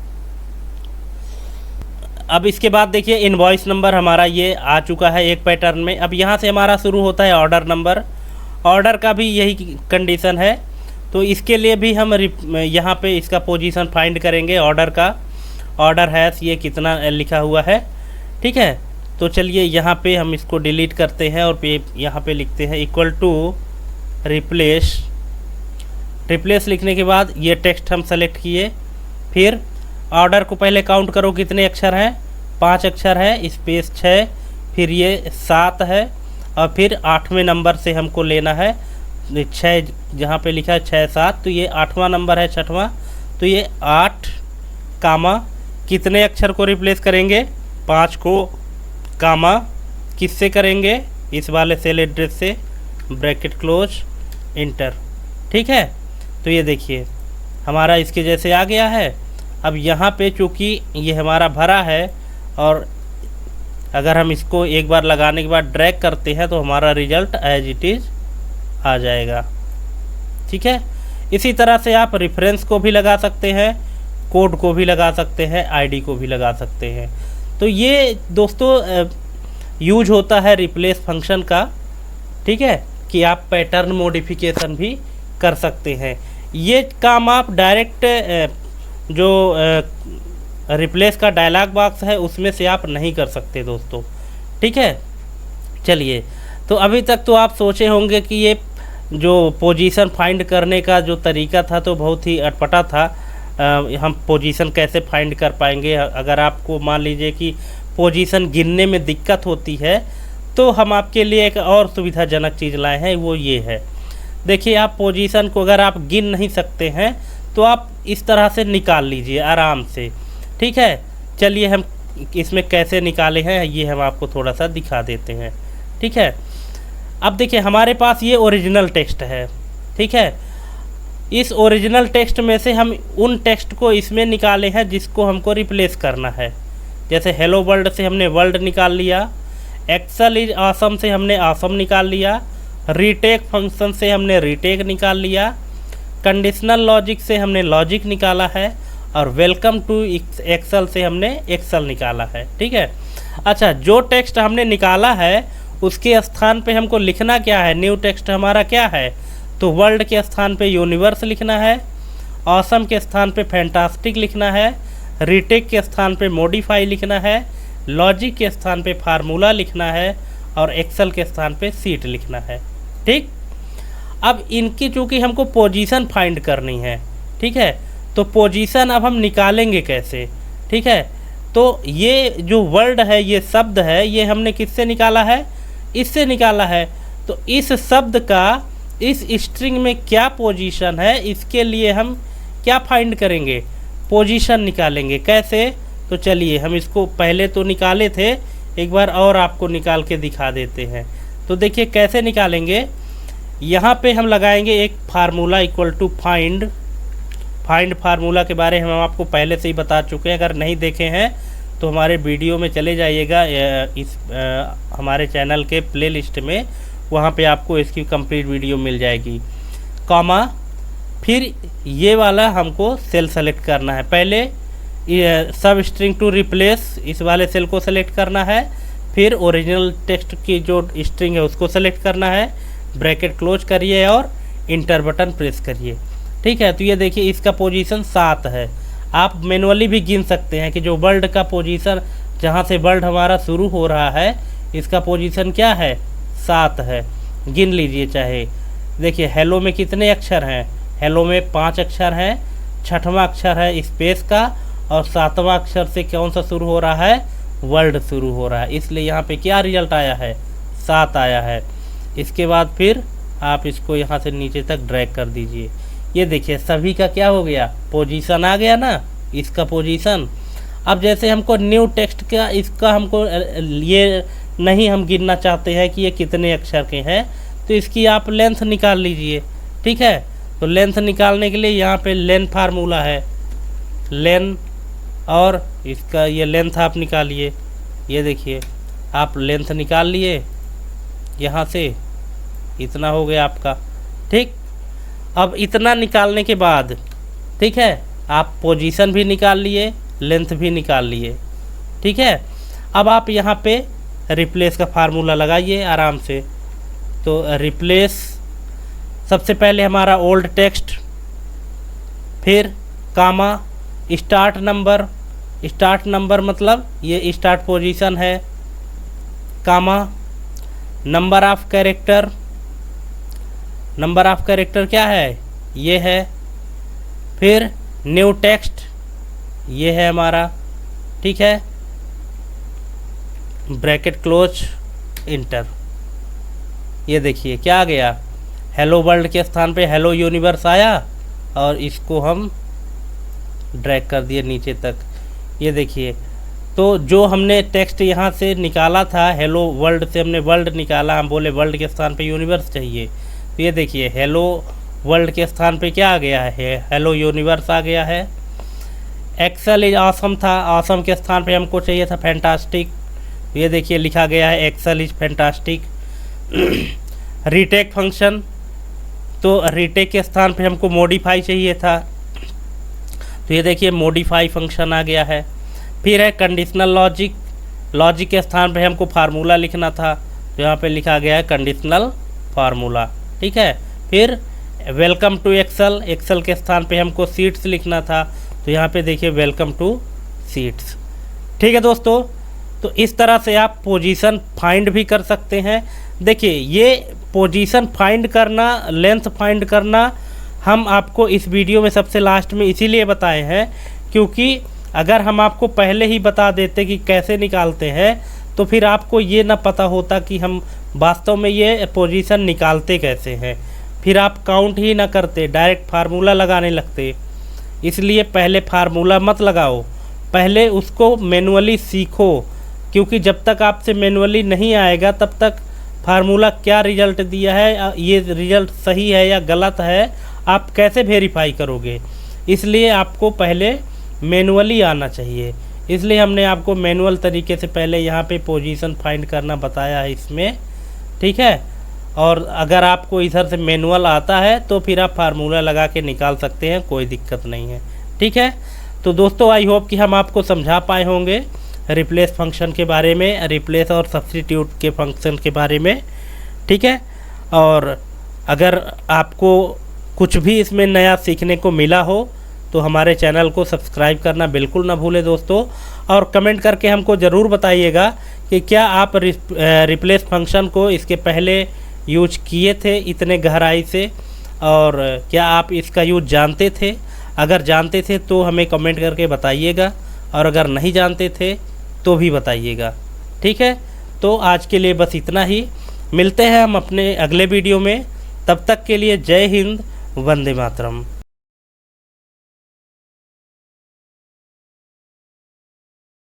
[SPEAKER 1] अब इसके बाद देखिए इनवॉइस नंबर हमारा ये आ चुका है एक पैटर्न में। अब यहाँ से हमारा शुरू होता है ऑर्डर नंबर। ऑर्डर का भी यही कंडीशन है, तो इसके लिए भी हम यहाँ पे इसका पोजीशन फाइंड करेंगे ऑर्डर का। ऑर्डर हैश ये कितना लिखा हुआ है, ठीक है। तो चलिए यहाँ पे हम इसको डिलीट करते हैं और यहाँ पे लिखते हैं इक्वल टू रिप्लेस। रिप्लेस लिखने के बाद ये टेक्स्ट हम सेलेक्ट किए। फिर ऑर्डर को पहले काउंट करो कितने अक्षर हैं, 5 अक्षर है, स्पेस 6, फिर ये 7 है और फिर 8वें नंबर से हमको लेना है 6, जहाँ पे लिखा है 6 7, तो ये 8वां नंबर है, 6वां। तो ये 8 कामा कितने अक्षर को रिप्लेस करेंगे, 5 को, कामा किससे करेंगे, इस वाले सेल एड्रेस से, ब्रैकेट क्लोज, इंटर, ठीक है। तो ये देखिए हमारा इसके जैसे आ गया है। अब यहाँ पे चूँकि ये हमारा भरा है और अगर हम इसको एक बार लगाने के बाद ड्रैग करते हैं तो हमारा रिजल्ट एज इट इज़ आ जाएगा, ठीक है। इसी तरह से आप रेफरेंस को भी लगा सकते हैं, कोड को भी लगा सकते हैं, आईडी को भी लगा सकते हैं। तो ये दोस्तों यूज होता है रिप्लेस फंक्शन का, ठीक है, कि आप पैटर्न मॉडिफिकेशन भी कर सकते हैं। ये काम आप डायरेक्ट जो रिप्लेस का डायलॉग बॉक्स है उसमें से आप नहीं कर सकते दोस्तों, ठीक है। चलिए, तो अभी तक तो आप सोचे होंगे कि ये जो पोजीशन फाइंड करने का जो तरीका था तो बहुत ही अटपटा था। हम पोजीशन कैसे फाइंड कर पाएंगे। अगर आपको मान लीजिए कि पोजीशन गिनने में दिक्कत होती है तो हम आपके लिए एक और सुविधाजनक चीज़ लाए हैं, वो ये है। देखिए आप पोजीशन को अगर आप गिन नहीं सकते हैं तो आप इस तरह से निकाल लीजिए आराम से, ठीक है। चलिए हम इसमें कैसे निकाले हैं ये हम आपको थोड़ा सा दिखा देते हैं, ठीक है। अब देखिए हमारे पास ये ओरिजिनल टेक्स्ट है, ठीक है। इस ओरिजिनल टेक्स्ट में से हम उन टेक्स्ट को इसमें निकाले हैं जिसको हमको रिप्लेस करना है। जैसे हेलो वर्ल्ड से हमने वर्ल्ड निकाल लिया, एक्सेल इज ऑसम से हमने ऑसम निकाल लिया, रीटेक फंक्शन से हमने रीटेक निकाल लिया, कंडीशनल लॉजिक से हमने लॉजिक निकाला है और वेलकम टू एक्सेल से हमने एक्सेल निकाला है, ठीक है। अच्छा, जो टेक्स्ट हमने निकाला है उसके स्थान पे हमको लिखना क्या है, न्यू टेक्स्ट हमारा क्या है, तो वर्ल्ड के स्थान पे यूनिवर्स लिखना है, ऑसम के स्थान पे फैंटास्टिक लिखना है, रीटेक के स्थान पे मॉडिफाई लिखना है, लॉजिक के स्थान पे फार्मूला लिखना है और एक्सेल के स्थान पे सीट लिखना है, ठीक। अब इनकी चूँकि हमको पोजीशन फाइंड करनी है, ठीक है, तो पोजीशन अब हम निकालेंगे कैसे, ठीक है। तो ये जो वर्ड है, ये शब्द है, ये हमने किससे निकाला है, इससे निकाला है। तो इस शब्द का इस स्ट्रिंग में क्या पोजीशन है, इसके लिए हम क्या फाइंड करेंगे, पोजीशन निकालेंगे। कैसे, तो चलिए हम इसको पहले तो निकाले थे, एक बार और आपको निकाल के दिखा देते हैं। तो देखिए कैसे निकालेंगे। यहाँ पे हम लगाएंगे एक formula equal to find formula के बारे में हम आपको पहले से ही बता चुके हैं। अगर नहीं देखे हैं तो हमारे वीडियो में चले जाइएगा इस हमारे चैनल के प्लेलिस्ट में, वहाँ पे आपको इसकी कंप्लीट वीडियो मिल जाएगी। कॉमा, फिर ये वाला हमको सेल सेलेक्ट करना है। पहले सब स्ट्रिंग टू रिप्लेस इस वाले सेल को सेलेक्ट करना है, फिर ओरिजिनल टेक्स्ट की जो स्ट्रिंग है उसको सेलेक्ट करना है, ब्रैकेट क्लोज करिए और इंटर बटन प्रेस करिए। ठीक है, तो ये देखिए इसका पोजीशन 7 है। आप मैनुअली भी गिन सकते हैं कि जो वर्ड का पोजीशन, जहाँ से वर्ड हमारा शुरू हो रहा है, इसका पोजीशन क्या है, 7 है। गिन लीजिए चाहे। देखिए हेलो में कितने अक्षर हैं, हेलो में 5 अक्षर हैं, 6वां अक्षर है स्पेस का और 7वां अक्षर से कौन सा शुरू हो रहा है, वर्ड शुरू हो रहा है, इसलिए यहाँ पे क्या रिजल्ट आया है, 7 आया है। इसके बाद फिर आप इसको यहाँ से नीचे तक ड्रैग कर दीजिए। ये देखिए सभी का क्या हो गया, पोजीशन आ गया ना, इसका पोजीशन। अब जैसे हमको न्यू टेक्स्ट का, इसका हमको ये नहीं हम गिनना चाहते हैं कि ये कितने अक्षर के हैं, तो इसकी आप लेंथ निकाल लीजिए। ठीक है, तो लेंथ निकालने के लिए यहाँ पे लेन फार्मूला है, लेन, और इसका ये लेंथ आप निकालिए। ये देखिए आप लेंथ निकाल लिए, यहाँ से इतना हो गया आपका। ठीक, अब इतना निकालने के बाद, ठीक है, आप पोजीशन भी निकाल लिए, लेंथ भी निकाल लिए। ठीक है, अब आप यहाँ पे रिप्लेस का फार्मूला लगाइए आराम से। तो रिप्लेस, सबसे पहले हमारा ओल्ड टेक्स्ट, फिर comma, start number, start number मतलब ये स्टार्ट पोजीशन है, comma, number of character, number of character क्या है, ये है, फिर न्यू टेक्स्ट, ये है हमारा। ठीक है, ब्रैकेट क्लोज, इंटर। ये देखिए क्या आ गया, हेलो वर्ल्ड के स्थान पे हेलो यूनिवर्स आया और इसको हम ड्रैग कर दिए नीचे तक। ये देखिए, तो जो हमने टेक्स्ट यहाँ से निकाला था, हेलो वर्ल्ड से हमने वर्ल्ड निकाला, हम बोले वर्ल्ड के स्थान पे यूनिवर्स चाहिए, तो ये देखिए हेलो वर्ल्ड के स्थान पे क्या आ गया है, हेलो यूनिवर्स आ गया है। एक्सेल इज ऑसम था, ऑसम के स्थान पे हमको चाहिए था फैंटास्टिक, ये देखिए लिखा गया है excel is fantastic. Retake function, तो रीटेक के स्थान पे हमको मॉडिफाई चाहिए था, तो ये देखिए मॉडिफाई फंक्शन आ गया है। फिर है कंडीशनल लॉजिक, लॉजिक के स्थान पे हमको फार्मूला लिखना था, तो यहाँ पे लिखा गया है कंडीशनल फार्मूला। ठीक है, फिर वेलकम टू एक्सेल, एक्सेल के स्थान पे हमको सीट्स लिखना था, तो यहाँ पे देखिए वेलकम टू सीट्स। ठीक है दोस्तों, तो इस तरह से आप पोजीशन फाइंड भी कर सकते हैं। देखिए ये पोजीशन फाइंड करना, लेंथ फाइंड करना हम आपको इस वीडियो में सबसे लास्ट में इसीलिए बताए हैं, क्योंकि अगर हम आपको पहले ही बता देते कि कैसे निकालते हैं, तो फिर आपको ये ना पता होता कि हम वास्तव में ये पोजीशन निकालते कैसे हैं, फिर आप काउंट ही ना करते, डायरेक्ट फार्मूला लगाने लगते। इसलिए पहले फार्मूला मत लगाओ, पहले उसको मैनुअली सीखो, क्योंकि जब तक आपसे मैनुअली नहीं आएगा तब तक फार्मूला क्या रिजल्ट दिया है, ये रिजल्ट सही है या गलत है, आप कैसे वेरीफाई करोगे। इसलिए आपको पहले मैनुअली आना चाहिए, इसलिए हमने आपको मैनुअल तरीके से पहले यहाँ पे पोजीशन फाइंड करना बताया है इसमें। ठीक है, और अगर आपको इधर से मैनुअल आता है तो फिर आप फार्मूला लगा के निकाल सकते हैं, कोई दिक्कत नहीं है। ठीक है, तो दोस्तों आई होप कि हम आपको समझा पाए होंगे रिप्लेस फंक्शन के बारे में, रिप्लेस और सब्स्टिट्यूट के फंक्शन के बारे में। ठीक है, और अगर आपको कुछ भी इसमें नया सीखने को मिला हो तो हमारे चैनल को सब्सक्राइब करना बिल्कुल ना भूलें दोस्तों, और कमेंट करके हमको ज़रूर बताइएगा कि क्या आप रिप्लेस फंक्शन को इसके पहले यूज किए थे इतने गहराई से, और क्या आप इसका यूज जानते थे। अगर जानते थे तो हमें कमेंट करके बताइएगा, और अगर नहीं जानते थे तो भी बताइएगा। ठीक है, तो आज के लिए बस इतना ही, मिलते हैं हम अपने अगले वीडियो में, तब तक के लिए जय हिंद, वंदे मातरम।